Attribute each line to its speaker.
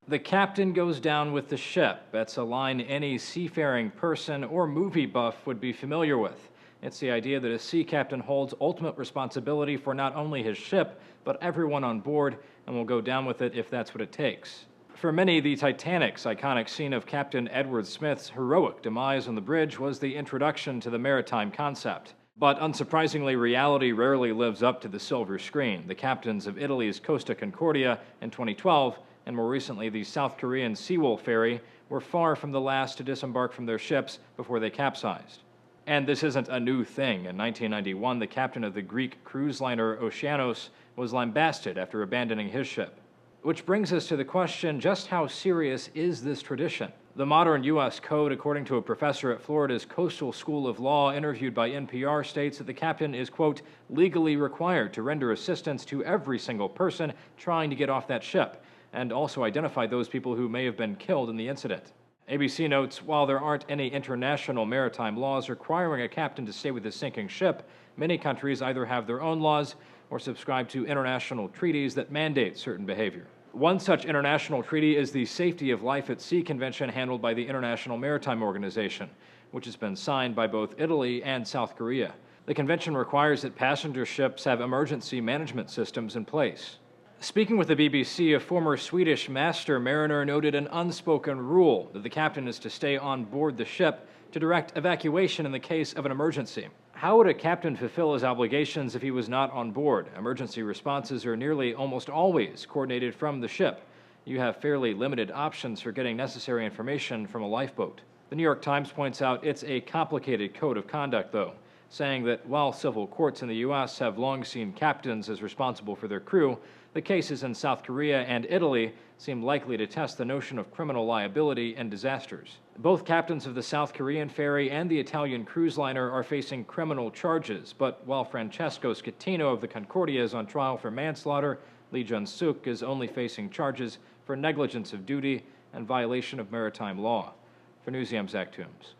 Speaker 1: The captain goes down with the ship. That's a line any seafaring person or movie buff would be familiar with. It's the idea that a sea captain holds ultimate responsibility for not only his ship, but everyone on board, and will go down with it if that's what it takes. For many, the Titanic's iconic scene of Captain Edward Smith's heroic demise on the bridge was the introduction to the maritime concept. But unsurprisingly, reality rarely lives up to the silver screen. The captains of Italy's Costa Concordia in 2012, and more recently the South Korean Seawolf ferry, were far from the last to disembark from their ships before they capsized. And this isn't a new thing. In 1991, the captain of the Greek cruise liner Oceanos was lambasted after abandoning his ship. Which brings us to the question, just how serious is this tradition? The modern U.S. Code, according to a professor at Florida's Coastal School of Law interviewed by NPR, states that the captain is, quote, legally required to render assistance to every single person trying to get off that ship, and also identify those people who may have been killed in the incident. ABC notes, while there aren't any international maritime laws requiring a captain to stay with a sinking ship, many countries either have their own laws or subscribe to international treaties that mandate certain behavior. One such international treaty is the Safety of Life at Sea Convention handled by the International Maritime Organization, which has been signed by both Italy and South Korea. The convention requires that passenger ships have emergency management systems in place. Speaking with the BBC, a former Swedish master mariner noted an unspoken rule that the captain is to stay on board the ship to direct evacuation in the case of an emergency. How would a captain fulfill his obligations if he was not on board? Emergency responses are nearly almost always coordinated from the ship. You have fairly limited options for getting necessary information from a lifeboat. The New York Times points out it's a complicated code of conduct, though, saying that while civil courts in the U.S. have long seen captains as responsible for their crew, the cases in South Korea and Italy seem likely to test the notion of criminal liability in disasters. Both captains of the South Korean ferry and the Italian cruise liner are facing criminal charges, but while Francesco Schettino of the Concordia is on trial for manslaughter, Lee Jun-seok is only facing charges for negligence of duty and violation of maritime law. For Newsium's Zach Toombs.